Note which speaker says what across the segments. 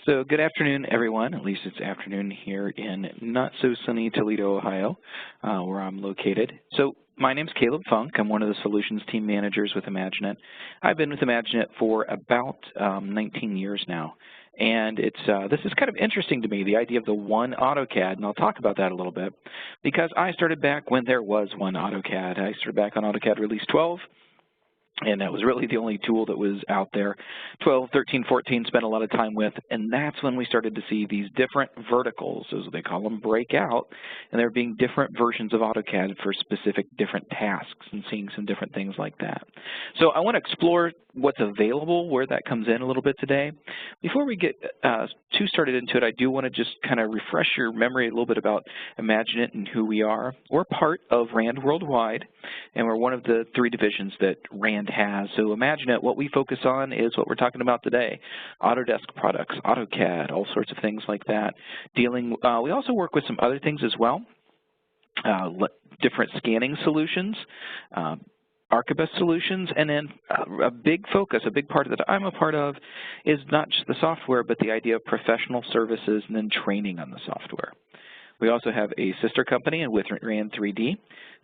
Speaker 1: So good afternoon, everyone. At least it's afternoon here in not-so-sunny Toledo, Ohio, where I'm located. So my name's Caleb Funk. I'm one of the Solutions Team Managers with Imaginet. I've been with Imaginet for about 19 years now. And this is kind of interesting to me, the idea of the one AutoCAD, and I'll talk about that a little bit, because I started back when there was one AutoCAD. I started back on AutoCAD Release 12. And that was really the only tool that was out there. 12, 13, 14 spent a lot of time with, and that's when we started to see these different verticals, as they call them, break out, and there being different versions of AutoCAD for specific different tasks and seeing some different things like that. So I want to explore what's available, where that comes in a little bit today. Before we get too started into it, I do want to just kind of refresh your memory a little bit about Imaginet and who we are. We're part of RAND Worldwide, and we're one of the 3 divisions that RAND has. So Imaginet, what we focus on is what we're talking about today: Autodesk products, AutoCAD, all sorts of things like that. We also work with some other things as well, different scanning solutions, Archibus solutions, and then a big focus, a big part that I'm a part of, is not just the software, but the idea of professional services and then training on the software. We also have a sister company with RAND 3D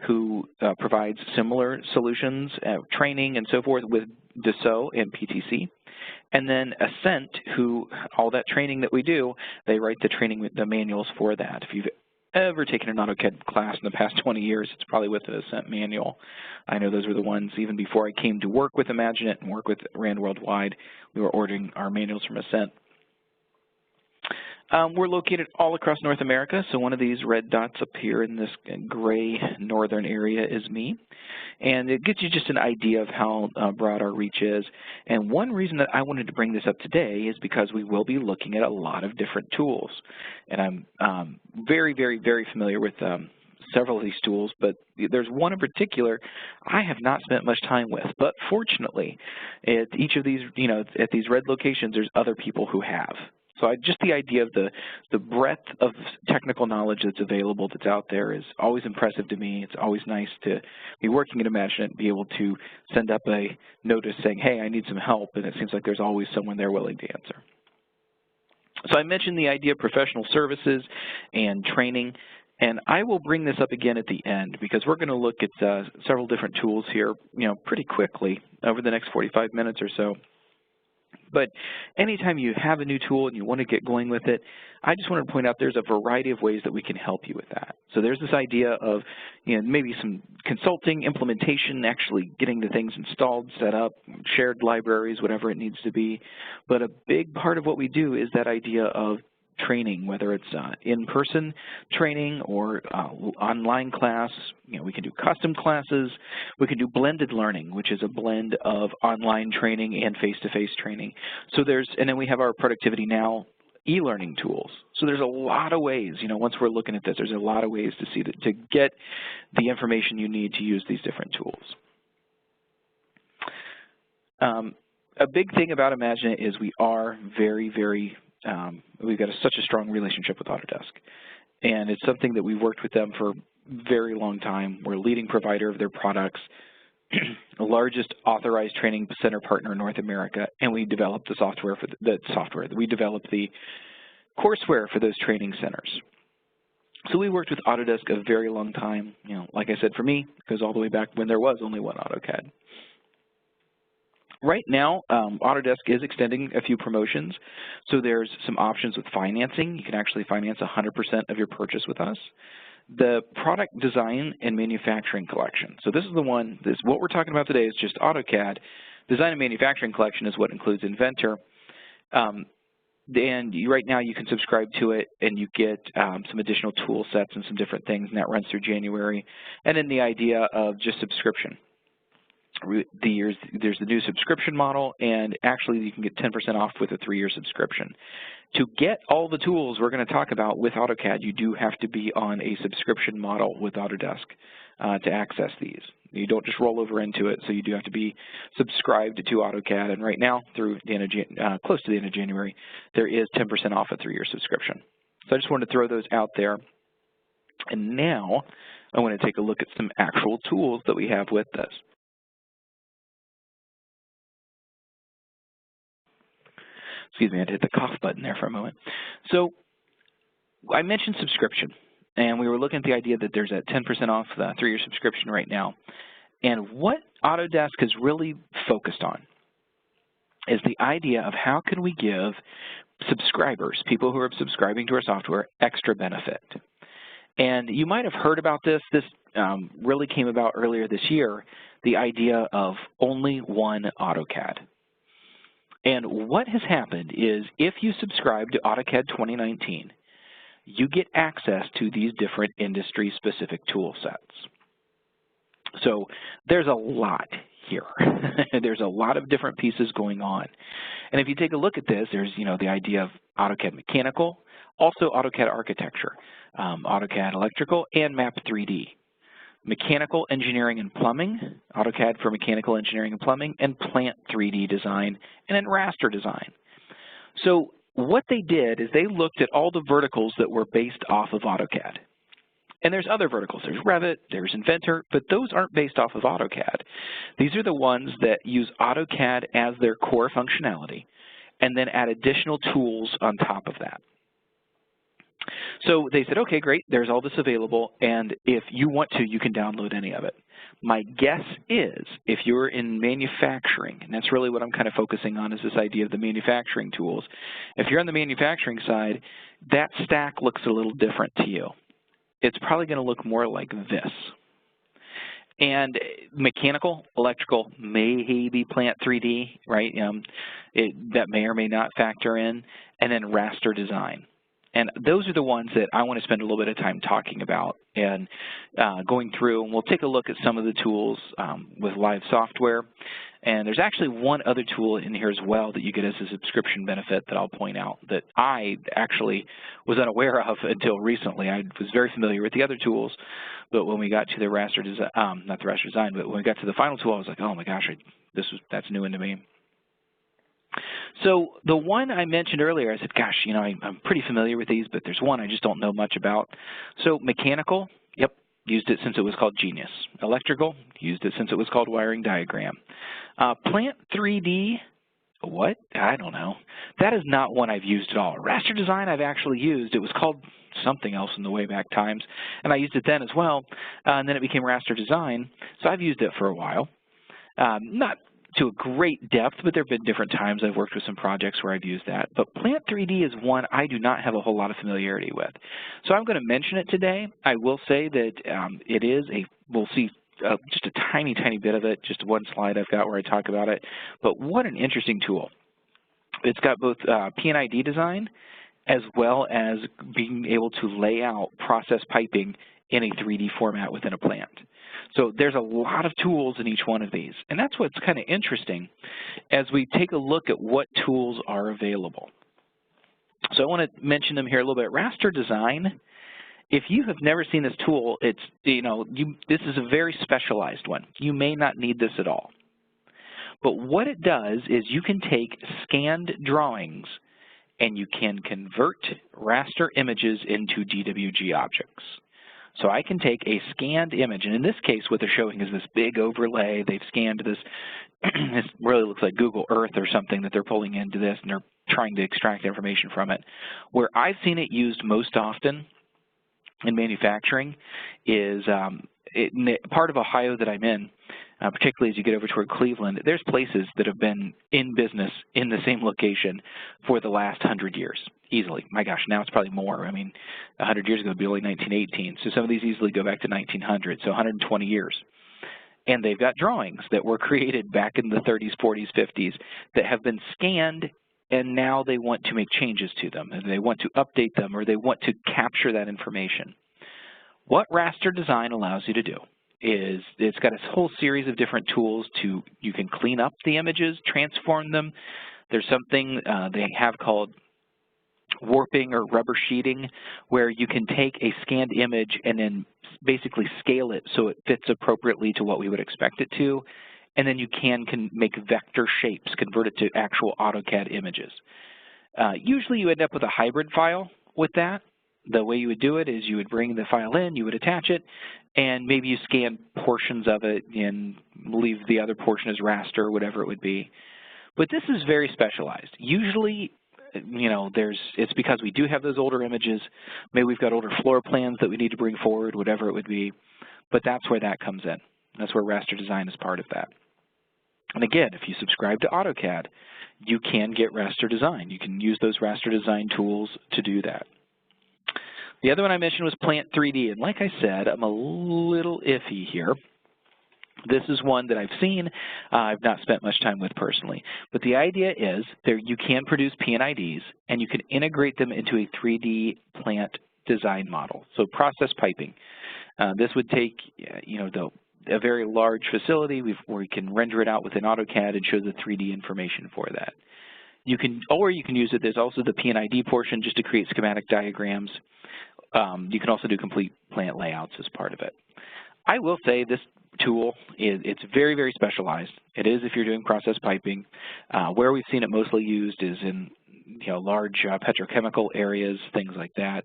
Speaker 1: who provides similar solutions, training and so forth with Dassault and PTC. And then Ascent, who all that training that we do, they write the manuals for that. If you've ever taken an AutoCAD class in the past 20 years, it's probably with the Ascent manual. I know those were the ones even before I came to work with Imaginet and work with RAND Worldwide. We were ordering our manuals from Ascent. We're located all across North America, so one of these red dots up here in this gray northern area is me. And it gives you just an idea of how broad our reach is. And one reason that I wanted to bring this up today is because we will be looking at a lot of different tools. And I'm very, very, very familiar with several of these tools, but there's one in particular I have not spent much time with. But fortunately, at each of these, at these red locations, there's other people who have. So just the idea of the breadth of technical knowledge that's available, that's out there, is always impressive to me. It's always nice to be working at Imaginet and be able to send up a notice saying, hey, I need some help, and it seems like there's always someone there willing to answer. So I mentioned the idea of professional services and training, and I will bring this up again at the end because we're going to look at several different tools here, pretty quickly over the next 45 minutes or so. But anytime you have a new tool and you want to get going with it, I just want to point out there's a variety of ways that we can help you with that. So there's this idea of maybe some consulting, implementation, actually getting the things installed, set up, shared libraries, whatever it needs to be. But a big part of what we do is that idea of training, whether it's in-person training or online class. We can do custom classes. We can do blended learning, which is a blend of online training and face-to-face training. So and then we have our Productivity Now e-learning tools. So there's a lot of ways, once we're looking at this, there's a lot of ways to get the information you need to use these different tools. A big thing about Imaginet is we are very, very we've got such a strong relationship with Autodesk, and it's something that we've worked with them for a very long time. We're a leading provider of their products, the largest authorized training center partner in North America, and we developed we developed the courseware for those training centers. So we worked with Autodesk a very long time. Like I said, for me, it goes all the way back when there was only one AutoCAD. Right now, Autodesk is extending a few promotions, so there's some options with financing. You can actually finance 100% of your purchase with us. The product design and manufacturing collection. So this is what we're talking about today is just AutoCAD. Design and manufacturing collection is what includes Inventor. And right now you can subscribe to it and you get some additional tool sets and some different things, and that runs through January. And then the idea of just subscription. There's the new subscription model, and actually you can get 10% off with a 3-year subscription. To get all the tools we're going to talk about with AutoCAD, you do have to be on a subscription model with Autodesk to access these. You don't just roll over into it, so you do have to be subscribed to AutoCAD. And right now, through the end of close to the end of January, there is 10% off a 3-year subscription. So I just wanted to throw those out there. And now I want to take a look at some actual tools that we have with this. Excuse me, I had to hit the cough button there for a moment. So I mentioned subscription, and we were looking at the idea that there's a 10% off the 3-year subscription right now. And what Autodesk has really focused on is the idea of how can we give subscribers, people who are subscribing to our software, extra benefit. And you might have heard about this. This really came about earlier this year, the idea of Only One AutoCAD. And what has happened is if you subscribe to AutoCAD 2019, you get access to these different industry-specific tool sets. So there's a lot here. There's a lot of different pieces going on. And if you take a look at this, there's, the idea of AutoCAD Mechanical, also AutoCAD Architecture, AutoCAD Electrical, and Map 3D. Mechanical Engineering and Plumbing, AutoCAD for Mechanical Engineering and Plumbing, and Plant 3D Design, and then Raster Design. So what they did is they looked at all the verticals that were based off of AutoCAD. And there's other verticals. There's Revit, there's Inventor, but those aren't based off of AutoCAD. These are the ones that use AutoCAD as their core functionality and then add additional tools on top of that. So they said, okay, great, there's all this available, and if you want to, you can download any of it. My guess is if you're in manufacturing, and that's really what I'm kind of focusing on is this idea of the manufacturing tools. If you're on the manufacturing side, that stack looks a little different to you. It's probably going to look more like this. And mechanical, electrical, maybe Plant 3D, right? That may or may not factor in, and then Raster Design. And those are the ones that I want to spend a little bit of time talking about and going through. And we'll take a look at some of the tools with live software. And there's actually one other tool in here as well that you get as a subscription benefit that I'll point out that I actually was unaware of until recently. I was very familiar with the other tools, but when we got to the Raster Design, not the Raster Design, but when we got to the final tool, I was like, oh my gosh, that's new into me. So the one I mentioned earlier, I said, gosh, I'm pretty familiar with these, but there's one I just don't know much about. So mechanical, yep, used it since it was called Genius. Electrical, used it since it was called Wiring Diagram. Plant 3D, what? I don't know. That is not one I've used at all. Raster Design I've actually used. It was called something else in the way back times, and I used it then as well, and then it became Raster Design, so I've used it for a while. Not to a great depth, but there have been different times I've worked with some projects where I've used that. But Plant 3D is one I do not have a whole lot of familiarity with. So I'm going to mention it today. I will say that it is we'll see just a tiny, tiny bit of it, just one slide I've got where I talk about it. But what an interesting tool. It's got both P&ID design as well as being able to lay out process piping in a 3D format within a plant. So there's a lot of tools in each one of these, and that's what's kind of interesting as we take a look at what tools are available. So I want to mention them here a little bit. Raster Design, if you have never seen this tool, it's, this is a very specialized one. You may not need this at all. But what it does is you can take scanned drawings and you can convert raster images into DWG objects. So I can take a scanned image, and in this case what they're showing is this big overlay. They've scanned this, this really looks like Google Earth or something that they're pulling into this, and they're trying to extract information from it. Where I've seen it used most often in manufacturing is part of Ohio that I'm in, particularly as you get over toward Cleveland, there's places that have been in business in the same location for the last 100 years, easily. My gosh, now it's probably more. I mean, 100 years ago it would be only 1918. So some of these easily go back to 1900, so 120 years. And they've got drawings that were created back in the 30s, 40s, 50s that have been scanned, and now they want to make changes to them, and they want to update them, or they want to capture that information. What Raster Design allows you to do is it's got a whole series of different tools you can clean up the images, transform them. There's something they have called warping or rubber sheeting, where you can take a scanned image and then basically scale it so it fits appropriately to what we would expect it to, and then you can make vector shapes, convert it to actual AutoCAD images. Usually you end up with a hybrid file with that. The way you would do it is you would bring the file in, you would attach it, and maybe you scan portions of it and leave the other portion as raster or whatever it would be. But this is very specialized. Usually you know, it's because we do have those older images. Maybe we've got older floor plans that we need to bring forward, whatever it would be. But that's where that comes in. That's where Raster Design is part of that. And again, if you subscribe to AutoCAD, you can get Raster Design. You can use those Raster Design tools to do that. The other one I mentioned was Plant 3D, and like I said, I'm a little iffy here. This is one that I've seen, I've not spent much time with personally. But the idea is you can produce PNIDs, and you can integrate them into a 3D plant design model. So process piping. This would take, you know, a very large facility where we can render it out within AutoCAD and show the 3D information for that. Or you can use it, there's also the PNID portion just to create schematic diagrams. You can also do complete plant layouts as part of it. I will say this tool, it's very, very specialized. It is if you're doing process piping. Where we've seen it mostly used is in, you know, large petrochemical areas, things like that.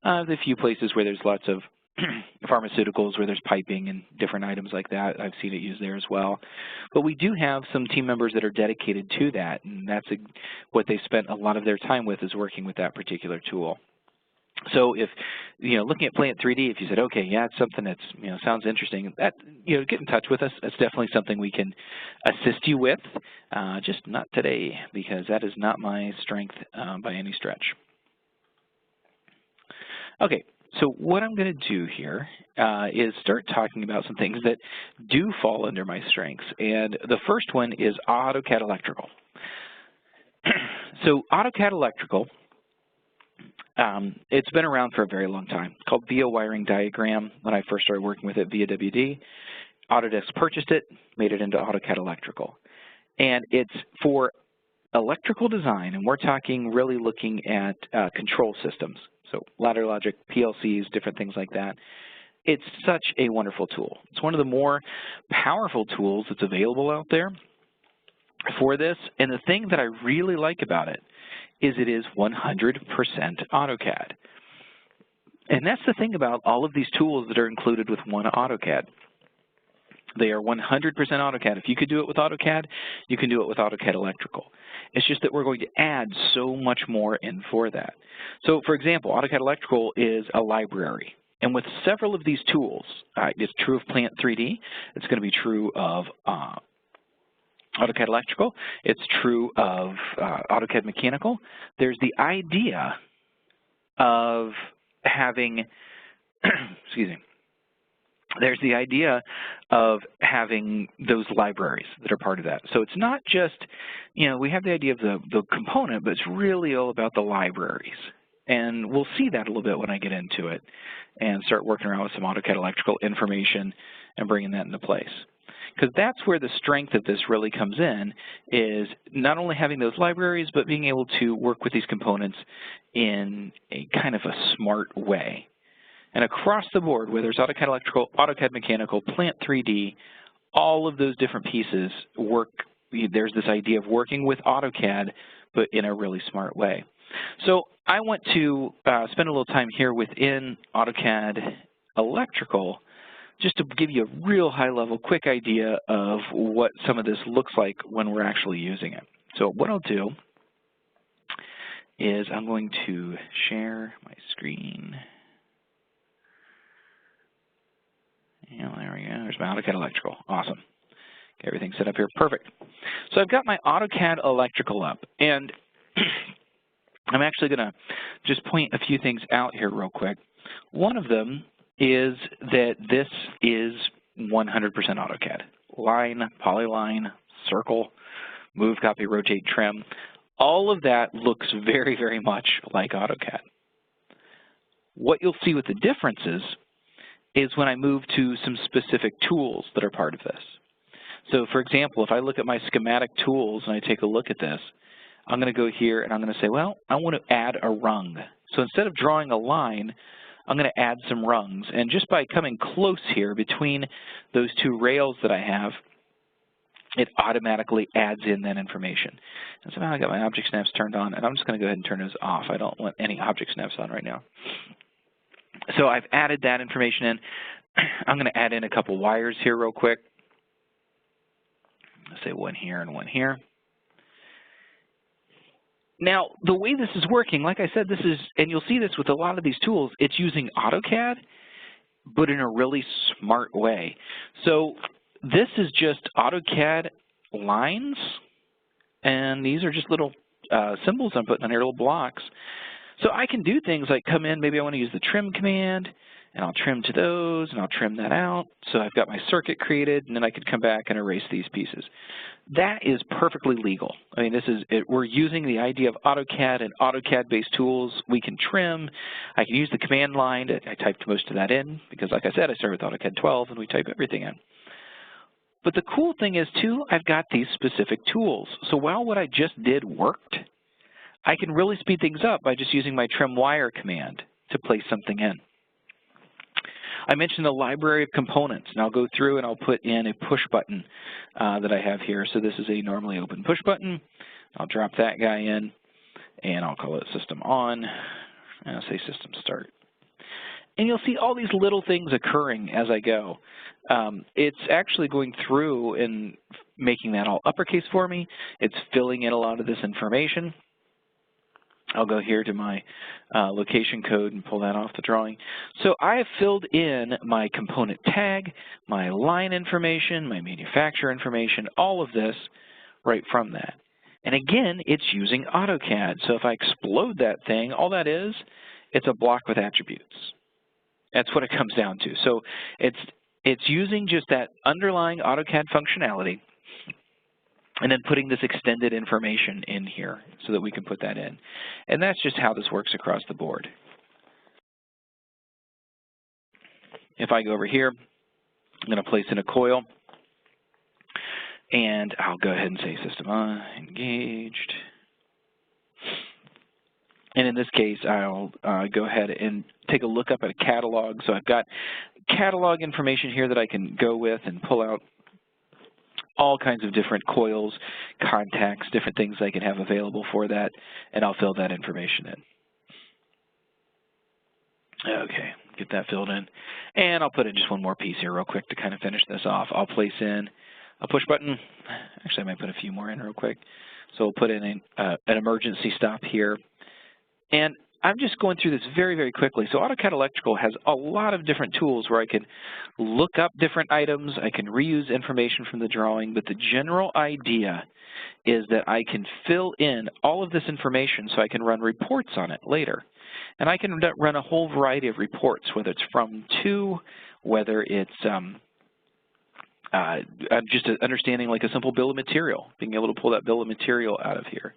Speaker 1: A few places where there's lots of pharmaceuticals where there's piping and different items like that. I've seen it used there as well. But we do have some team members that are dedicated to that, and that's what they spent a lot of their time with, is working with that particular tool. So if, you know, looking at Plant 3D, if you said, okay, yeah, it's something that's, you know, sounds interesting, that, you know, get in touch with us. That's definitely something we can assist you with, just not today, because that is not my strength by any stretch. Okay, so what I'm going to do here is start talking about some things that do fall under my strengths. And the first one is AutoCAD Electrical. So AutoCAD Electrical, it's been around for a very long time. It's called Via Wiring Diagram. When I first started working with it via WD, Autodesk purchased it, made it into AutoCAD Electrical. And it's for electrical design, and we're talking really looking at control systems. So ladder logic, PLCs, different things like that. It's such a wonderful tool. It's one of the more powerful tools that's available out there for this. And the thing that I really like about it is 100% AutoCAD. And that's the thing about all of these tools that are included with one AutoCAD. They are 100% AutoCAD. If you could do it with AutoCAD, you can do it with AutoCAD Electrical. It's just that we're going to add so much more in for that. So, for example, AutoCAD Electrical is a library. And with several of these tools, it's true of Plant 3D. It's going to be true of AutoCAD Electrical. It's true of AutoCAD Mechanical. There's the idea of having, excuse me, there's the idea of having those libraries that are part of that. So it's not just, you know, we have the idea of the component, but it's really all about the libraries. And we'll see that a little bit when I get into it and start working around with some AutoCAD Electrical information and bringing that into place. Because that's where the strength of this really comes in, is not only having those libraries, but being able to work with these components in a kind of a smart way. And across the board, whether it's AutoCAD Electrical, AutoCAD Mechanical, Plant 3D, all of those different pieces work. There's this idea of working with AutoCAD, but in a really smart way. So I want to spend a little time here within AutoCAD Electrical just to give you a real high-level, quick idea of what some of this looks like when we're actually using it. So what I'll do is I'm going to share my screen. Yeah, there we go. There's my AutoCAD Electrical. Awesome. Get everything set up here. Perfect. So I've got my AutoCAD Electrical up, and I'm actually going to just point a few things out here real quick. One of them is that this is 100% AutoCAD. Line, polyline, circle, move, copy, rotate, trim. All of that looks very, very much like AutoCAD. What you'll see with the differences is when I move to some specific tools that are part of this. So for example, if I look at my schematic tools and I take a look at this, I'm going to go here and I'm going to say, well, I want to add a rung. So instead of drawing a line, I'm going to add some rungs. And just by coming close here between those two rails that I have, it automatically adds in that information. And so now I got my object snaps turned on, and I'm just going to go ahead and turn those off. I don't want any object snaps on right now. So I've added that information in. I'm going to add in a couple wires here real quick. Let's say one here and one here. Now, the way this is working, like I said, this is, and you'll see this with a lot of these tools, it's using AutoCAD, but in a really smart way. So this is just AutoCAD lines, and these are just little symbols I'm putting on here, little blocks. So I can do things like come in, maybe I want to use the trim command, and I'll trim to those, and I'll trim that out. So I've got my circuit created, and then I could come back and erase these pieces. That is perfectly legal. I mean, this is we're using the idea of AutoCAD and AutoCAD-based tools. We can trim. I can use the command line. I typed most of that in because, like I said, I started with AutoCAD 12, and we type everything in. But the cool thing is, too, I've got these specific tools. So while what I just did worked, I can really speed things up by just using my trim wire command to place something in. I mentioned the library of components, and I'll go through and I'll put in a push button that I have here. So this is a normally open push button. I'll drop that guy in, and I'll call it system on, and I'll say system start. And you'll see all these little things occurring as I go. It's actually going through and making that all uppercase for me. It's filling in a lot of this information. I'll go here to my location code and pull that off the drawing. So I have filled in my component tag, my line information, my manufacturer information, all of this right from that. And again, it's using AutoCAD. So if I explode that thing, all that is, it's a block with attributes. That's what it comes down to. So it's using just that underlying AutoCAD functionality and then putting this extended information in here so that we can put that in. And that's just how this works across the board. If I go over here, I'm going to place in a coil, and I'll go ahead and say system on, engaged. And in this case, I'll go ahead and take a look up at a catalog. So I've got catalog information here that I can go with and pull out all kinds of different coils, contacts, different things I can have available for that, and I'll fill that information in. Okay, get that filled in. And I'll put in just one more piece here real quick to kind of finish this off. I'll place in a push button. Actually, I might put a few more in real quick. So we'll put in an emergency stop here. And I'm just going through this very, very quickly. So AutoCAD Electrical has a lot of different tools where I can look up different items, I can reuse information from the drawing, but the general idea is that I can fill in all of this information so I can run reports on it later. And I can run a whole variety of reports, whether it's from to, whether it's just understanding like a simple bill of material, being able to pull that bill of material out of here.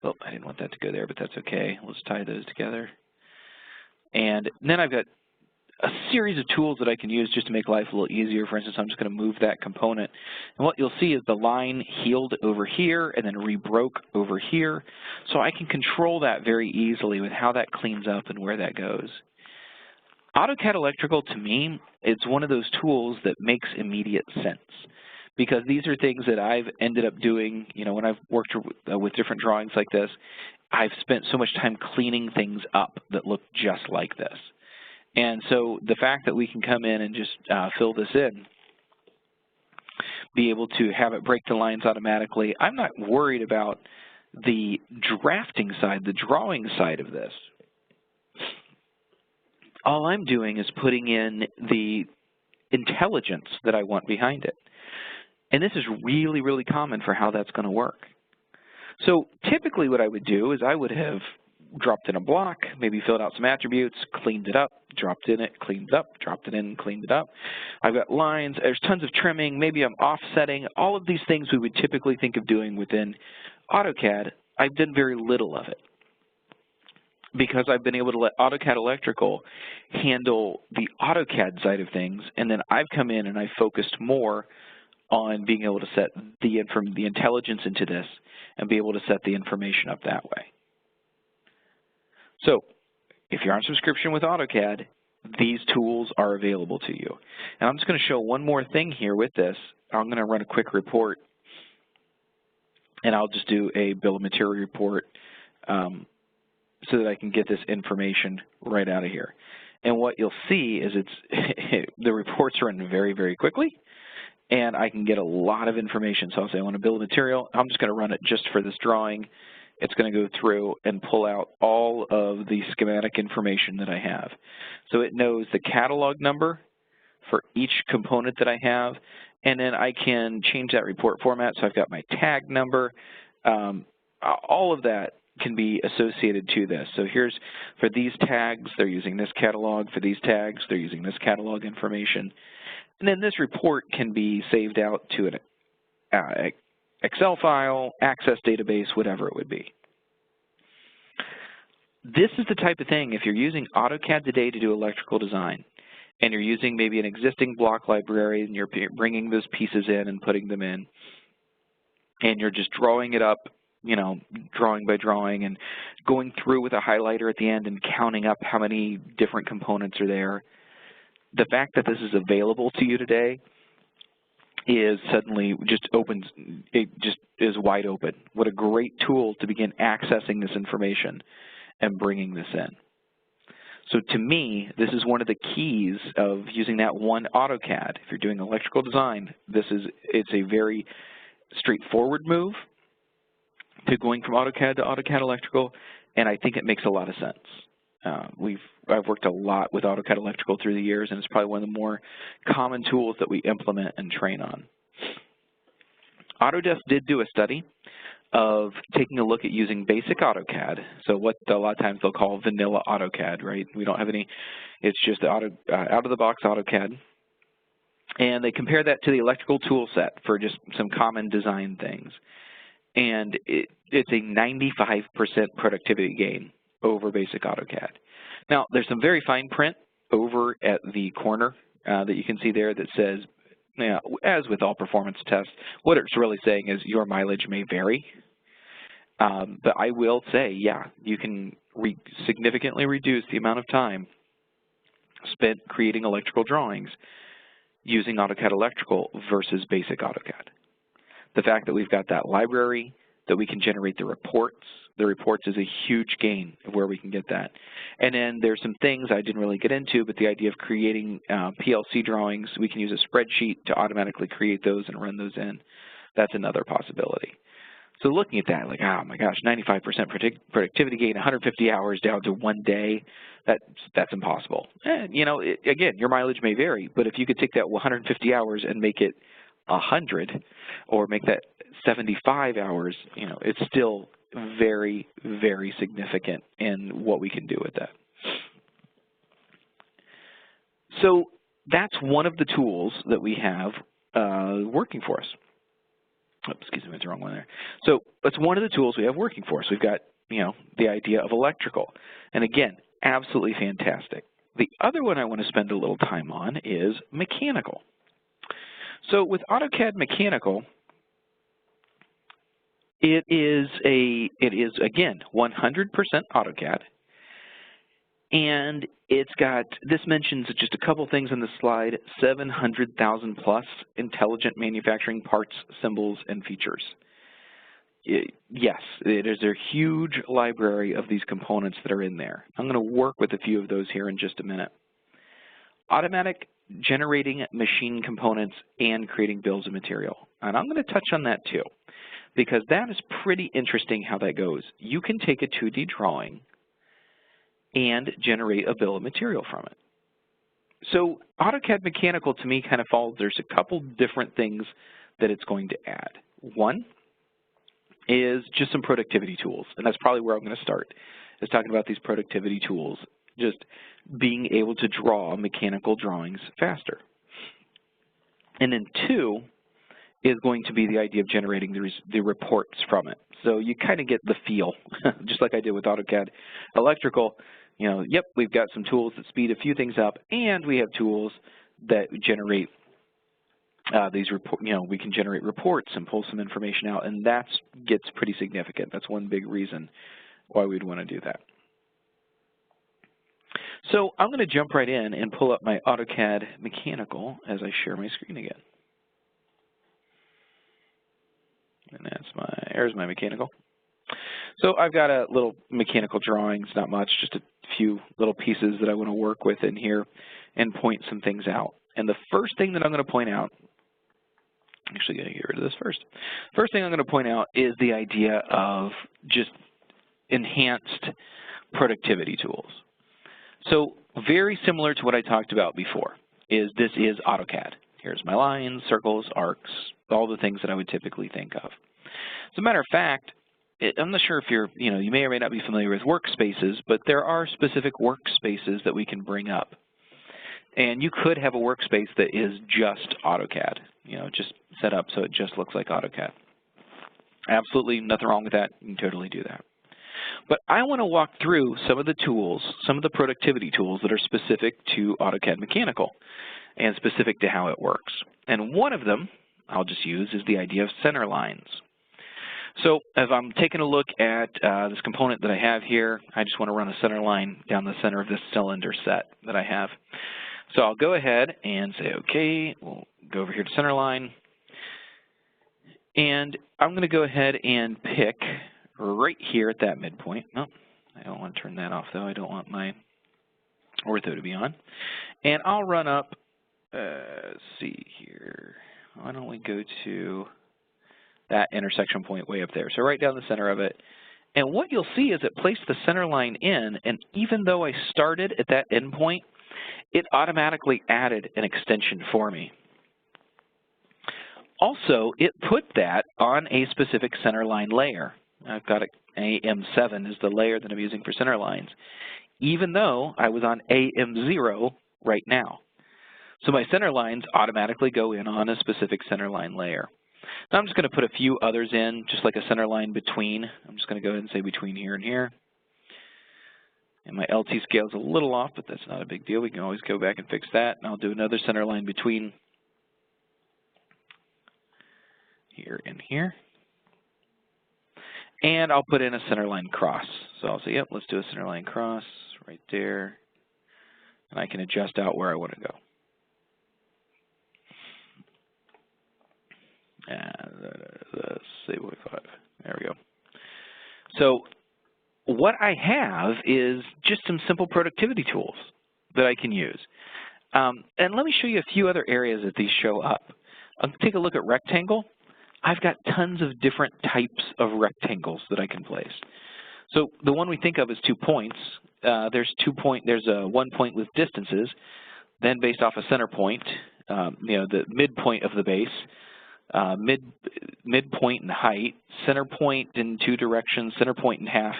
Speaker 1: Oh, I didn't want that to go there, but that's okay. Let's tie those together. And then I've got a series of tools that I can use just to make life a little easier. For instance, I'm just going to move that component. And what you'll see is the line healed over here and then rebroke over here. So I can control that very easily with how that cleans up and where that goes. AutoCAD Electrical, to me, it's one of those tools that makes immediate sense, because these are things that I've ended up doing, you know, when I've worked with different drawings like this. I've spent so much time cleaning things up that look just like this. And so the fact that we can come in and just fill this in, be able to have it break the lines automatically, I'm not worried about the drafting side, the drawing side of this. All I'm doing is putting in the intelligence that I want behind it. And this is really, really common for how that's going to work. So typically what I would do is I would have dropped in a block, maybe filled out some attributes, cleaned it up, dropped in it, cleaned it up, dropped it in, cleaned it up. I've got lines, there's tons of trimming, maybe I'm offsetting. All of these things we would typically think of doing within AutoCAD. I've done very little of it, because I've been able to let AutoCAD Electrical handle the AutoCAD side of things, and then I've come in and I've focused more on being able to set the intelligence into this and be able to set the information up that way. So if you're on subscription with AutoCAD, these tools are available to you. And I'm just going to show one more thing here with this. I'm going to run a quick report, and I'll just do a bill of material report so that I can get this information right out of here. And what you'll see is the reports are in very, very quickly, and I can get a lot of information. So I'll say I want a bill of material. I'm just going to run it just for this drawing, it's going to go through and pull out all of the schematic information that I have. So it knows the catalog number for each component that I have, and then I can change that report format. So I've got my tag number. All of that can be associated to this. So here's, for these tags, they're using this catalog. For these tags, they're using this catalog information. And then this report can be saved out to an Excel file, Access database, whatever it would be. This is the type of thing, if you're using AutoCAD today to do electrical design, and you're using maybe an existing block library, and you're bringing those pieces in and putting them in, and you're just drawing it up, you know, drawing by drawing, and going through with a highlighter at the end and counting up how many different components are there. The fact that this is available to you today is suddenly just opens, it just is wide open. What a great tool to begin accessing this information and bringing this in. So to me, this is one of the keys of using that one AutoCAD. If you're doing electrical design, it's a very straightforward move to going from AutoCAD to AutoCAD Electrical, and I think it makes a lot of sense. I've worked a lot with AutoCAD Electrical through the years, and it's probably one of the more common tools that we implement and train on. Autodesk did do a study of taking a look at using basic AutoCAD, so what a lot of times they'll call vanilla AutoCAD, right? We don't have any, it's just out-of-the-box AutoCAD. And they compare that to the electrical tool set for just some common design things. And it's a 95% productivity gain over basic AutoCAD. Now, there's some very fine print over at the corner that you can see there that says, you know, as with all performance tests, what it's really saying is your mileage may vary. But I will say, yeah, you can significantly reduce the amount of time spent creating electrical drawings using AutoCAD Electrical versus basic AutoCAD. The fact that we've got that library, that we can generate the reports is a huge gain of where we can get that. And then there's some things I didn't really get into, but the idea of creating PLC drawings, we can use a spreadsheet to automatically create those and run those in. That's another possibility. So looking at that, like, oh my gosh, 95% productivity gain, 150 hours down to 1 day, that's impossible. And, you know, again, your mileage may vary, but if you could take that 150 hours and make it 100 or make that 75 hours, you know, it's still very, very significant in what we can do with that. So that's one of the tools that we have working for us. Oh, excuse me, that's the wrong one there. So that's one of the tools we have working for us. We've got, you know, the idea of electrical. And again, absolutely fantastic. The other one I want to spend a little time on is mechanical. So with AutoCAD Mechanical, it is again 100% AutoCAD, and it's got, this mentions just a couple things on the slide, 700,000 plus intelligent manufacturing parts, symbols, and features. Yes, it is a huge library of these components that are in there. I'm going to work with a few of those here in just a minute. Automatic generating machine components and creating bills of material. And I'm going to touch on that too, because that is pretty interesting how that goes. You can take a 2D drawing and generate a bill of material from it. So AutoCAD Mechanical to me kind of falls, there's a couple different things that it's going to add. One is just some productivity tools, and that's probably where I'm going to start, is talking about these productivity tools, just being able to draw mechanical drawings faster. And then two is going to be the idea of generating the reports from it. So you kind of get the feel, just like I did with AutoCAD Electrical. You know, yep, we've got some tools that speed a few things up, and we have tools that generate we can generate reports and pull some information out, and that gets pretty significant. That's one big reason why we'd want to do that. So I'm going to jump right in and pull up my AutoCAD Mechanical as I share my screen again. And there's my mechanical. So I've got a little mechanical drawings, not much, just a few little pieces that I want to work with in here and point some things out. And the first thing that I'm going to point out, I'm actually going to get rid of this first. First thing I'm going to point out is the idea of just enhanced productivity tools. So very similar to what I talked about before, this is AutoCAD. Here's my lines, circles, arcs, all the things that I would typically think of. As a matter of fact, I'm not sure if you may or may not be familiar with workspaces, but there are specific workspaces that we can bring up. And you could have a workspace that is just AutoCAD, just set up so it just looks like AutoCAD. Absolutely nothing wrong with that. You can totally do that. But I want to walk through some of the tools, some of the productivity tools that are specific to AutoCAD Mechanical and specific to how it works. And one of them I'll just use is the idea of center lines. So if I'm taking a look at this component that I have here, I just want to run a center line down the center of this cylinder set that I have. So I'll go ahead and say, okay, we'll go over here to center line. And I'm going to go ahead and pick right here at that midpoint. No, I don't want to turn that off, though. I don't want my ortho to be on. And I'll run up, let's see here. Why don't we go to that intersection point way up there. So right down the center of it. And what you'll see is it placed the center line in, and even though I started at that endpoint, it automatically added an extension for me. Also, it put that on a specific center line layer. I've got AM7 is the layer that I'm using for center lines, even though I was on AM0 right now. So my center lines automatically go in on a specific center line layer. Now I'm just going to put a few others in, just like a center line between. I'm just going to go ahead and say between here and here. And my LT scale is a little off, but that's not a big deal. We can always go back and fix that. And I'll do another center line between here and here. And I'll put in a center line cross. So I'll say, yep, let's do a center line cross right there. And I can adjust out where I want to go. Say 5. There we go. So what I have is just some simple productivity tools that I can use. And let me show you a few other areas that these show up. I'll take a look at rectangle. I've got tons of different types of rectangles that I can place. So the one we think of as 2 points, there's a 1 point with distances, then based off a center point, the midpoint of the base, midpoint and height, center point in 2 directions, center point in half.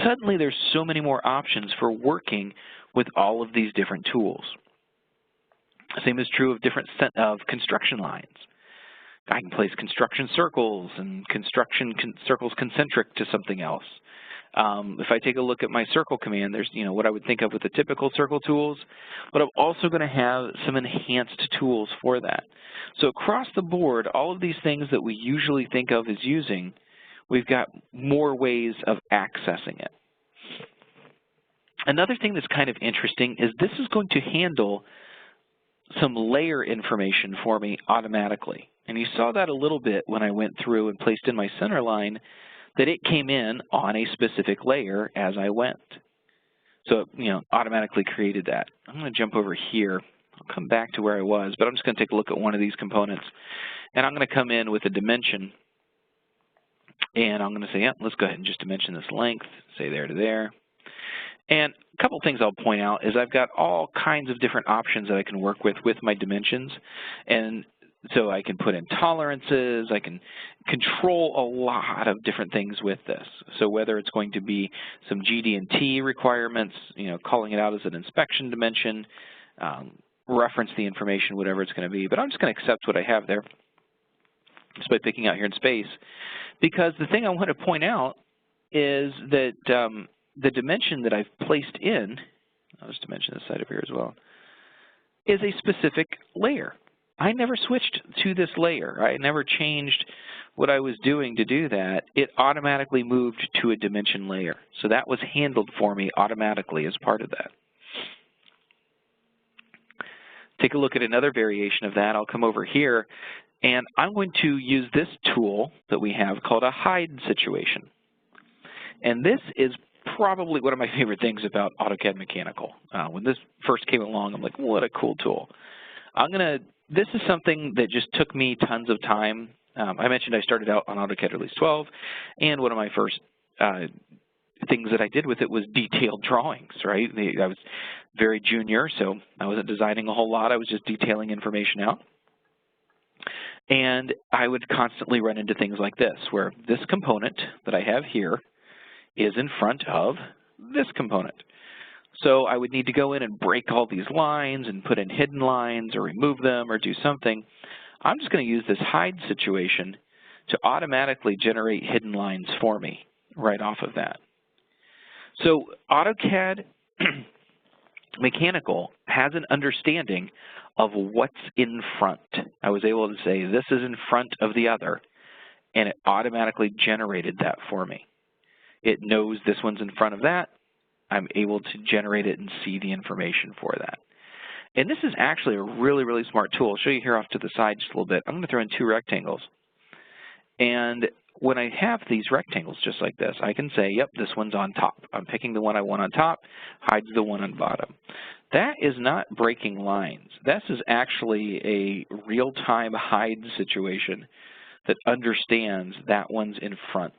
Speaker 1: Suddenly there's so many more options for working with all of these different tools. Same is true of construction lines. I can place construction circles and construction circles concentric to something else. If I take a look at my circle command, there's what I would think of with the typical circle tools, but I'm also going to have some enhanced tools for that. So across the board, all of these things that we usually think of as using, we've got more ways of accessing it. Another thing that's kind of interesting is this is going to handle some layer information for me automatically. And you saw that a little bit when I went through and placed in my center line, that it came in on a specific layer as I went. So it automatically created that. I'm going to jump over here. I'll come back to where I was, but I'm just going to take a look at one of these components. And I'm going to come in with a dimension. And I'm going to say, yeah, let's go ahead and just dimension this length, say there to there. And a couple things I'll point out is I've got all kinds of different options that I can work with my dimensions. And so I can put in tolerances, I can control a lot of different things with this. So whether it's going to be some GD&T requirements, calling it out as an inspection dimension, reference the information, whatever it's going to be. But I'm just going to accept what I have there just by picking out here in space. Because the thing I want to point out is that the dimension that I've placed in, I'll just dimension this side over here as well, is a specific layer. I never switched to this layer. I never changed what I was doing to do that. It automatically moved to a dimension layer. So that was handled for me automatically as part of that. Take a look at another variation of that. I'll come over here, and I'm going to use this tool that we have called a hide situation. And this is probably one of my favorite things about AutoCAD Mechanical. When this first came along, I'm like, what a cool tool. This is something that just took me tons of time. I mentioned I started out on AutoCAD Release 12, and one of my first things that I did with it was detailed drawings, right? I was very junior, so I wasn't designing a whole lot. I was just detailing information out. And I would constantly run into things like this, where this component that I have here is in front of this component. So I would need to go in and break all these lines and put in hidden lines or remove them or do something. I'm just going to use this hide situation to automatically generate hidden lines for me right off of that. So AutoCAD Mechanical has an understanding of what's in front. I was able to say this is in front of the other, and it automatically generated that for me. It knows this one's in front of that. I'm able to generate it and see the information for that. And this is actually a really, really smart tool. I'll show you here off to the side just a little bit. I'm going to throw in 2 rectangles. And when I have these rectangles just like this, I can say, yep, this one's on top. I'm picking the one I want on top, hides the one on bottom. That is not breaking lines. This is actually a real-time hide situation that understands that one's in front.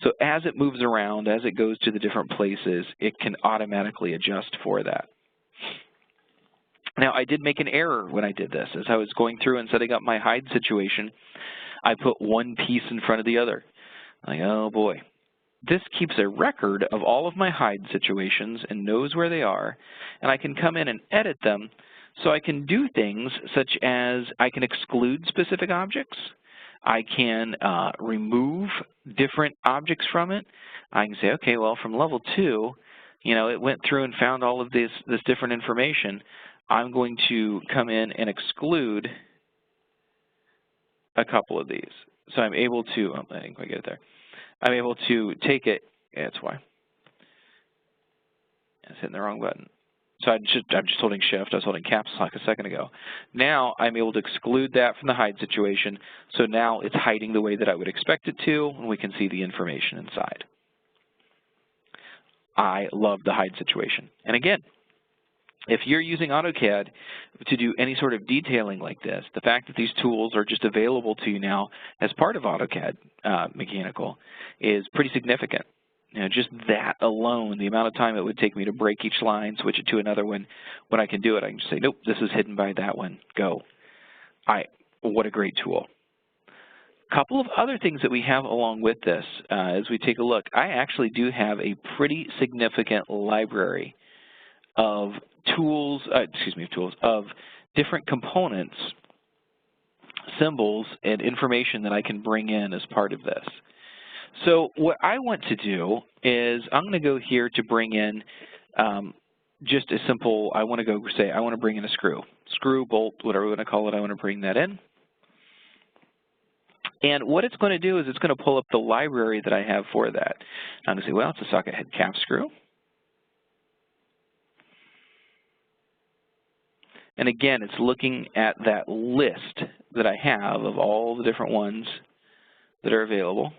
Speaker 1: So as it moves around, as it goes to the different places, it can automatically adjust for that. Now, I did make an error when I did this. As I was going through and setting up my hide situation, I put one piece in front of the other. Like, oh boy. This keeps a record of all of my hide situations and knows where they are, and I can come in and edit them so I can do things such as I can exclude specific objects. I can remove different objects from it. I can say, okay, well, from level 2, it went through and found all of this different information. I'm going to come in and exclude a couple of these. So I'm able to, I didn't quite get it there. I'm able to take it, yeah, that's why. I was hitting the wrong button. So I'm just holding shift. I was holding caps lock a second ago. Now I'm able to exclude that from the hide situation. So now it's hiding the way that I would expect it to, and we can see the information inside. I love the hide situation. And again, if you're using AutoCAD to do any sort of detailing like this, the fact that these tools are just available to you now as part of AutoCAD Mechanical is pretty significant. Just that alone, the amount of time it would take me to break each line, switch it to another one, when I can do it, I can just say, nope, this is hidden by that one, go. What a great tool. A couple of other things that we have along with this as we take a look. I actually do have a pretty significant library of tools, of different components, symbols, and information that I can bring in as part of this. So what I want to do is I'm going to go here to bring in just a simple, I want to bring in a screw, bolt, whatever we want to call it, I want to bring that in. And what it's going to do is it's going to pull up the library that I have for that. I'm going to say, well, it's a socket head cap screw. And again, it's looking at that list that I have of all the different ones that are available.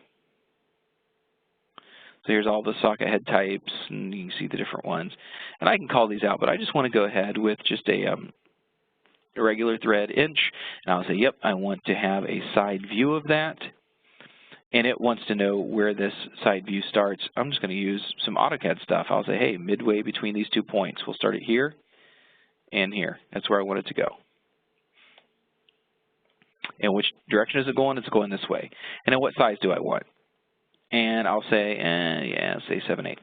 Speaker 1: So here's all the socket head types, and you can see the different ones. And I can call these out, but I just want to go ahead with just a regular thread inch. And I'll say, yep, I want to have a side view of that. And it wants to know where this side view starts. I'm just going to use some AutoCAD stuff. I'll say, hey, midway between these 2 points. We'll start it here and here. That's where I want it to go. And which direction is it going? It's going this way. And then what size do I want? And I'll say, say 7/8.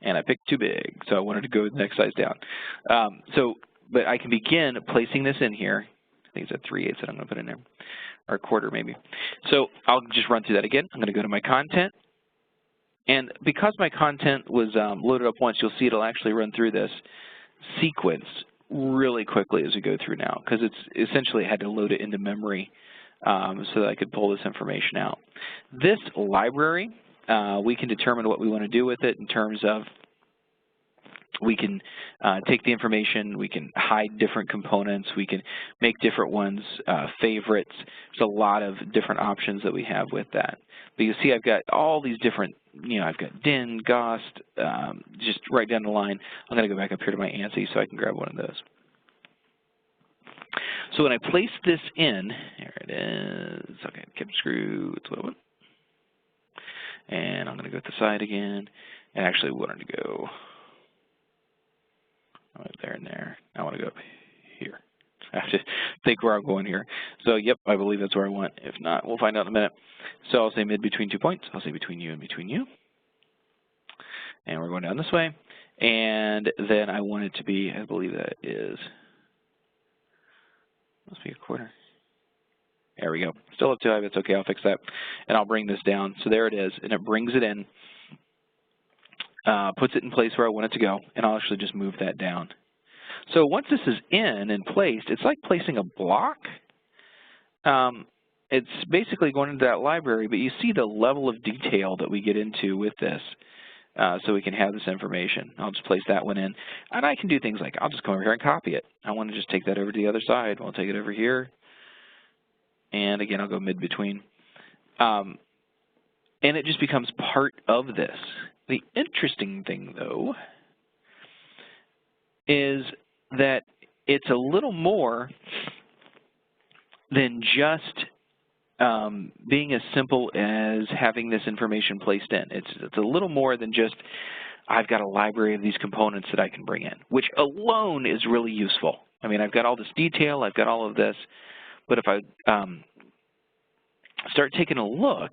Speaker 1: And I picked too big, so I wanted to go the next size down. But I can begin placing this in here. I think it's a 3/8 that I'm going to put in there, or a quarter maybe. So I'll just run through that again. I'm going to go to my content. And because my content was loaded up once, you'll see it'll actually run through this sequence really quickly as we go through now, because it's essentially had to load it into memory so that I could pull this information out. This library, we can determine what we want to do with it in terms of we can take the information, we can hide different components, we can make different ones favorites. There's a lot of different options that we have with that. But you see I've got all these different, I've got DIN, GOST, just right down the line. I'm going to go back up here to my ANSI so I can grab one of those. So when I place this in, there it is, okay, kept screw, that's what I want. And I'm going to go to the side again. And actually we wanted to go there and there. I want to go up here. I have to think where I'm going here. So, yep, I believe that's where I want. If not, we'll find out in a minute. So I'll say mid between 2 points. I'll say between you and between you. And we're going down this way. And then I want it to be, I believe that is, must be a quarter. There we go. Still up too high, but it's okay. I'll fix that. And I'll bring this down. So there it is. And it brings it in, puts it in place where I want it to go. And I'll actually just move that down. So once this is in and placed, it's like placing a block. It's basically going into that library, but you see the level of detail that we get into with this. So we can have this information. I'll just place that one in. And I can do things like, I'll just come over here and copy it. I want to just take that over to the other side. I'll take it over here. And again, I'll go mid-between. And it just becomes part of this. The interesting thing, though, is that it's a little more than just being as simple as having this information placed in. It's a little more than just, I've got a library of these components that I can bring in, which alone is really useful. I mean, I've got all this detail, I've got all of this, but if I start taking a look,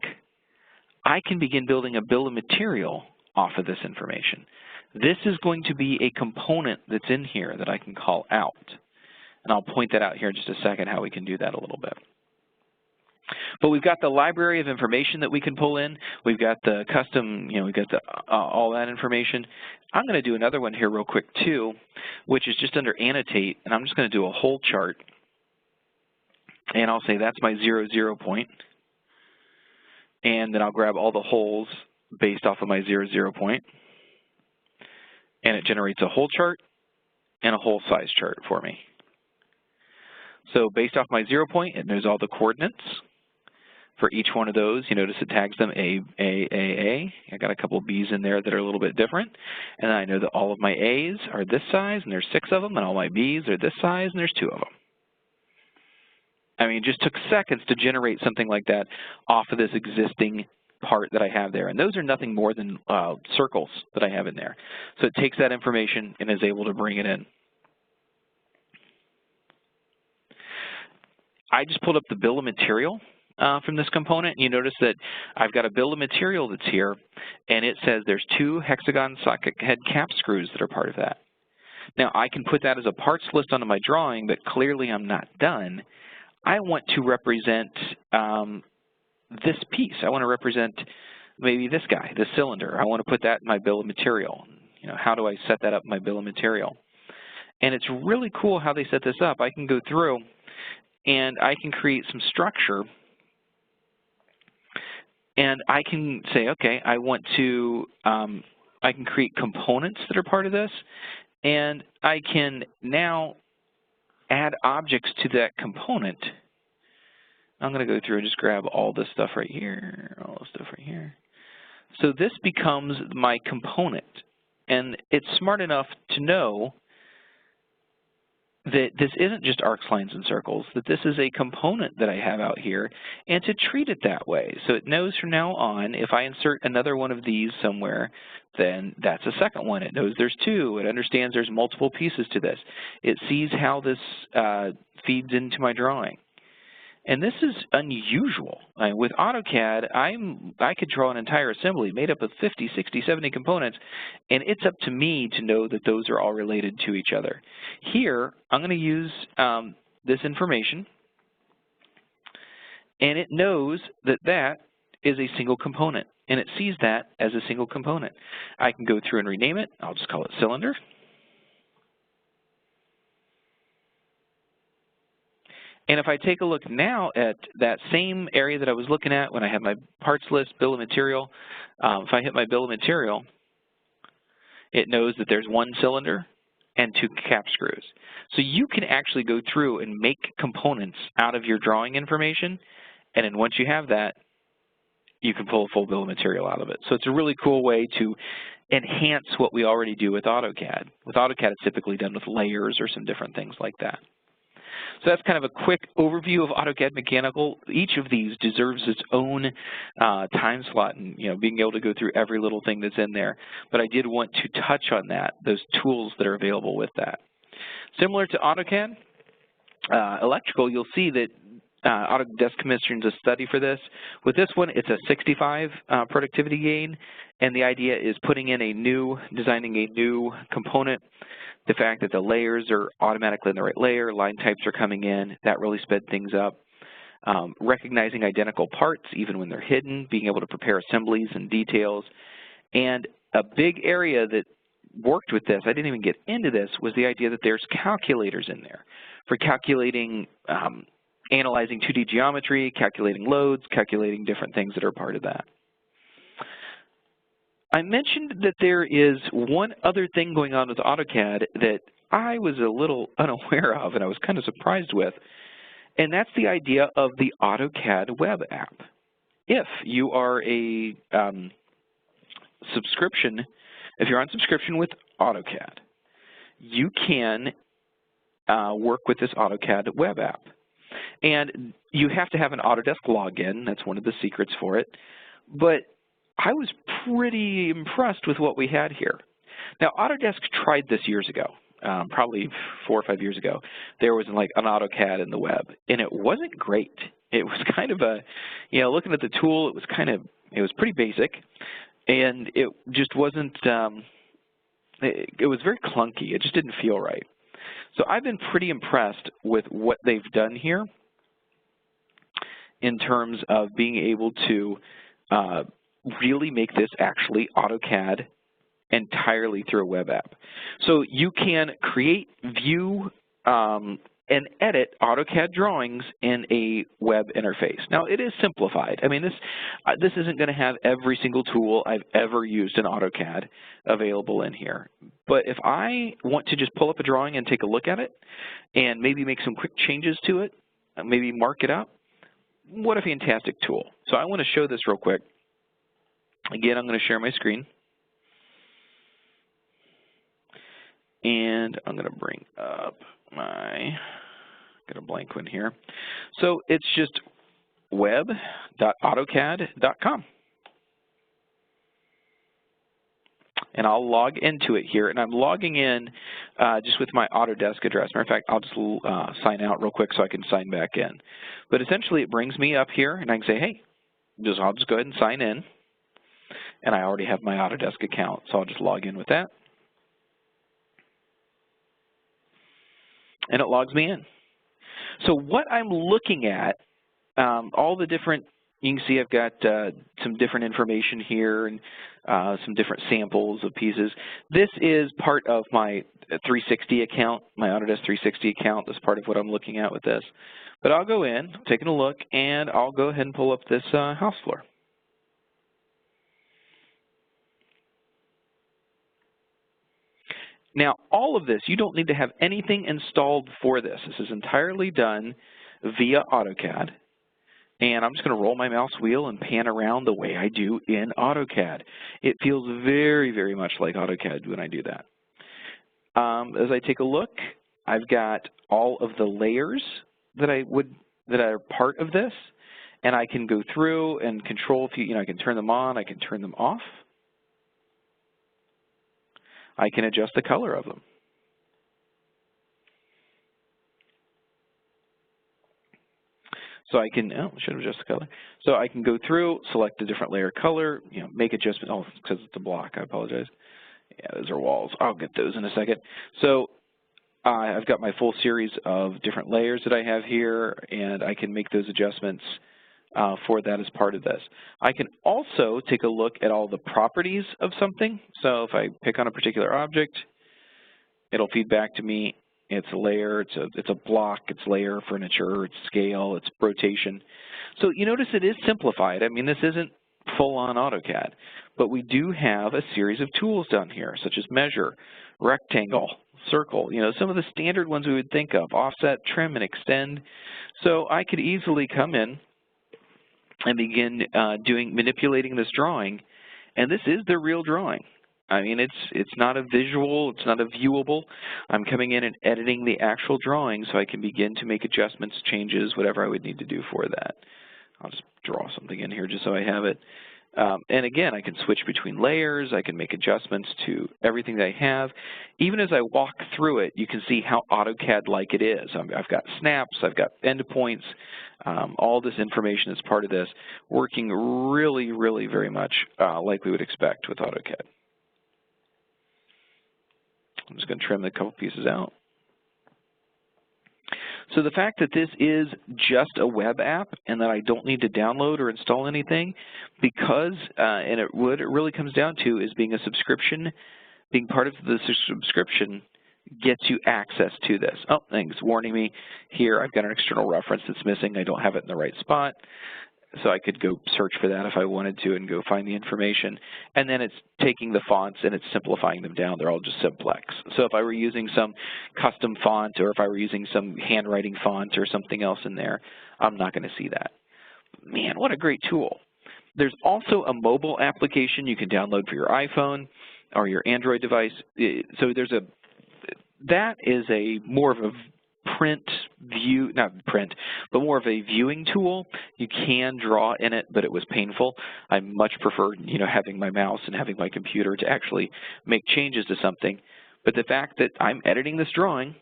Speaker 1: I can begin building a bill of material off of this information. This is going to be a component that's in here that I can call out. And I'll point that out here in just a second, how we can do that a little bit. But we've got the library of information that we can pull in. We've got the custom, we've got the, all that information. I'm going to do another one here real quick too, which is just under annotate, and I'm just going to do a hole chart. And I'll say that's my 0, 0 point. And then I'll grab all the holes based off of my 0, 0 point. And it generates a hole chart and a hole size chart for me. So based off my 0 point, it knows all the coordinates for each one of those. You notice it tags them A. I got a couple of B's in there that are a little bit different. And I know that all of my A's are this size, and there's 6 of them, and all my B's are this size, and there's 2 of them. I mean, it just took seconds to generate something like that off of this existing part that I have there. And those are nothing more than circles that I have in there. So it takes that information and is able to bring it in. I just pulled up the bill of material from this component. You notice that I've got a bill of material that's here, and it says there's 2 hexagon socket head cap screws that are part of that. Now, I can put that as a parts list onto my drawing, but clearly I'm not done. I want to represent this piece. I want to represent maybe this guy, this cylinder. I want to put that in my bill of material. How do I set that up in my bill of material? And it's really cool how they set this up. I can go through and I can create some structure, and I can say, okay, I want to, I can create components that are part of this, and I can now add objects to that component. I'm going to go through and just grab all this stuff right here, all this stuff right here. So this becomes my component, and it's smart enough to know that this isn't just arcs, lines, and circles, that this is a component that I have out here, and to treat it that way. So it knows from now on, if I insert another one of these somewhere, then that's a second one. It knows there's 2. It understands there's multiple pieces to this. It sees how this feeds into my drawing. And this is unusual. With AutoCAD, I could draw an entire assembly made up of 50, 60, 70 components, and it's up to me to know that those are all related to each other. Here, I'm going to use this information, and it knows that that is a single component, and it sees that as a single component. I can go through and rename it. I'll just call it cylinder. And if I take a look now at that same area that I was looking at when I had my parts list, bill of material, if I hit my bill of material, it knows that there's 1 cylinder and 2 cap screws. So you can actually go through and make components out of your drawing information, and then once you have that, you can pull a full bill of material out of it. So it's a really cool way to enhance what we already do with AutoCAD. With AutoCAD, it's typically done with layers or some different things like that. So that's kind of a quick overview of AutoCAD Mechanical. Each of these deserves its own time slot and, being able to go through every little thing that's in there. But I did want to touch on that, those tools that are available with that. Similar to AutoCAD Electrical, you'll see that Autodesk commissioned a study for this. With this one, it's a 65 productivity gain, and the idea is designing a new component. The fact that the layers are automatically in the right layer, line types are coming in, that really sped things up. Recognizing identical parts, even when they're hidden, being able to prepare assemblies and details. And a big area that worked with this, I didn't even get into this, was the idea that there's calculators in there for calculating, analyzing 2D geometry, calculating loads, calculating different things that are part of that. I mentioned that there is one other thing going on with AutoCAD that I was a little unaware of and I was kind of surprised with, and that's the idea of the AutoCAD Web App. If you are a if you're on subscription with AutoCAD, you can work with this AutoCAD Web App. And you have to have an Autodesk login. That's one of the secrets for it. But I was pretty impressed with what we had here. Now, Autodesk tried this years ago, probably 4 or 5 years ago. There was like an AutoCAD in the web, and it wasn't great. It was kind of a, looking at the tool, it was pretty basic, and it just wasn't, it was very clunky. It just didn't feel right. So I've been pretty impressed with what they've done here in terms of being able to really make this actually AutoCAD entirely through a web app. So you can create, view, and edit AutoCAD drawings in a web interface. Now, it is simplified. I mean, this isn't going to have every single tool I've ever used in AutoCAD available in here. But if I want to just pull up a drawing and take a look at it and maybe make some quick changes to it, maybe mark it up, what a fantastic tool. So I want to show this real quick. Again, I'm going to share my screen. And I'm going to bring up got a blank one here. So it's just web.autocad.com. And I'll log into it here. And I'm logging in just with my Autodesk address. Matter of fact, I'll just sign out real quick so I can sign back in. But essentially, it brings me up here, and I can say, hey, I'll just go ahead and sign in. And I already have my Autodesk account, so I'll just log in with that. And it logs me in. So what I'm looking at, all the different, you can see I've got some different information here and some different samples of pieces. This is part of my 360 account, my Autodesk 360 account. That's part of what I'm looking at with this. But I'll go in, taking a look, and I'll go ahead and pull up this house floor. Now, all of this, you don't need to have anything installed for this. This is entirely done via AutoCAD. And I'm just going to roll my mouse wheel and pan around the way I do in AutoCAD. It feels very, very much like AutoCAD when I do that. As I take a look, I've got all of the layers that are part of this. And I can go through and control, I can turn them on, I can turn them off. I can adjust the color of them. So I can, should adjust the color. So I can go through, select a different layer color, make adjustments. Oh, because it's a block, I apologize. Yeah, those are walls. I'll get those in a second. So I've got my full series of different layers that I have here, and I can make those adjustments for that as part of this. I can also take a look at all the properties of something. So if I pick on a particular object, it'll feed back to me. It's a layer, it's a block, it's layer, furniture, it's scale, it's rotation. So you notice it is simplified. I mean, this isn't full-on AutoCAD, but we do have a series of tools down here, such as measure, rectangle, circle, some of the standard ones we would think of, offset, trim, and extend. So I could easily come in and begin manipulating this drawing, and this is the real drawing. I mean, it's not a visual, it's not a viewable. I'm coming in and editing the actual drawing so I can begin to make adjustments, changes, whatever I would need to do for that. I'll just draw something in here just so I have it. And again, I can switch between layers. I can make adjustments to everything that I have. Even as I walk through it, you can see how AutoCAD-like it is. I've got snaps, I've got endpoints, all this information is part of this, working really, really very much like we would expect with AutoCAD. I'm just going to trim a couple pieces out. So the fact that this is just a web app and that I don't need to download or install anything, because, and what it really comes down to is being a subscription, being part of the subscription gets you access to this. Oh, thanks, warning me here. I've got an external reference that's missing. I don't have it in the right spot. So I could go search for that if I wanted to and go find the information. And then it's taking the fonts and it's simplifying them down. They're all just simplex. So if I were using some custom font or if I were using some handwriting font or something else in there, I'm not going to see that. Man, what a great tool. There's also a mobile application you can download for your iPhone or your Android device. So there's that is more of a print view, not print, but more of a viewing tool. You can draw in it, but it was painful. I much prefer, having my mouse and having my computer to actually make changes to something. But the fact that I'm editing this drawing,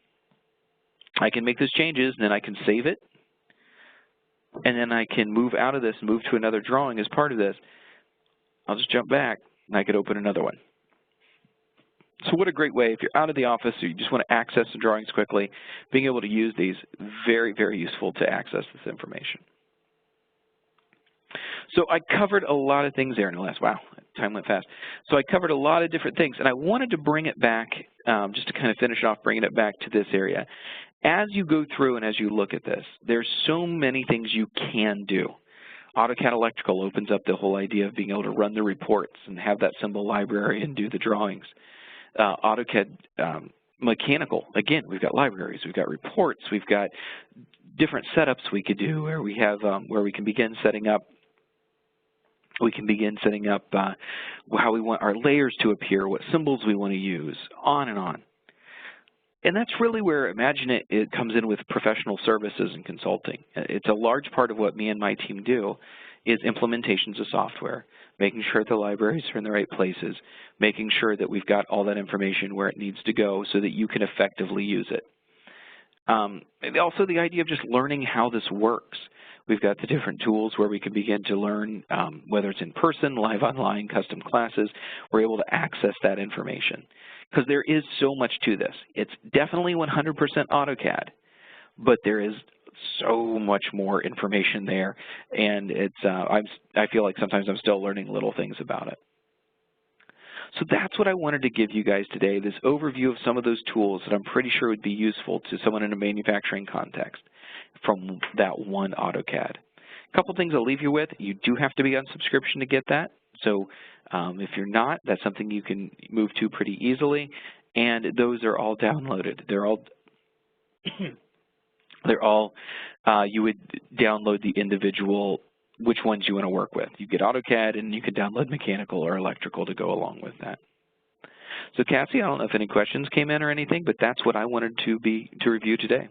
Speaker 1: I can make those changes, and then I can save it, and then I can move out of this and move to another drawing as part of this. I'll just jump back, and I could open another one. So what a great way, if you're out of the office or you just want to access the drawings quickly, being able to use these, very, very useful to access this information. So I covered a lot of things there in the last, wow, time went fast. So I covered a lot of different things, and I wanted to bring it back, just to kind of finish off, bringing it back to this area. As you go through and as you look at this, there's so many things you can do. AutoCAD Electrical opens up the whole idea of being able to run the reports and have that symbol library and do the drawings. AutoCAD Mechanical, again, we've got libraries, we've got reports, we've got different setups we could do where we have where we can begin setting up how we want our layers to appear, what symbols we want to use, on and on. And that's really where, imagine it comes in with professional services and consulting. It's a large part of what me and my team do is implementations of software, making sure the libraries are in the right places, making sure that we've got all that information where it needs to go so that you can effectively use it. And also the idea of just learning how this works. We've got the different tools where we can begin to learn, whether it's in person, live online, custom classes, we're able to access that information. Because there is so much to this. It's definitely 100% AutoCAD, but there is so much more information there, and it's I feel like sometimes I'm still learning little things about it. So that's what I wanted to give you guys today, this overview of some of those tools that I'm pretty sure would be useful to someone in a manufacturing context from that one AutoCAD. A couple things I'll leave you with. You do have to be on subscription to get that. So if you're not, that's something you can move to pretty easily, and those are all downloaded. They're all you would download the individual, which ones you want to work with. You get AutoCAD, and you can download Mechanical or Electrical to go along with that. So Cassie, I don't know if any questions came in or anything, but that's what I wanted to review today.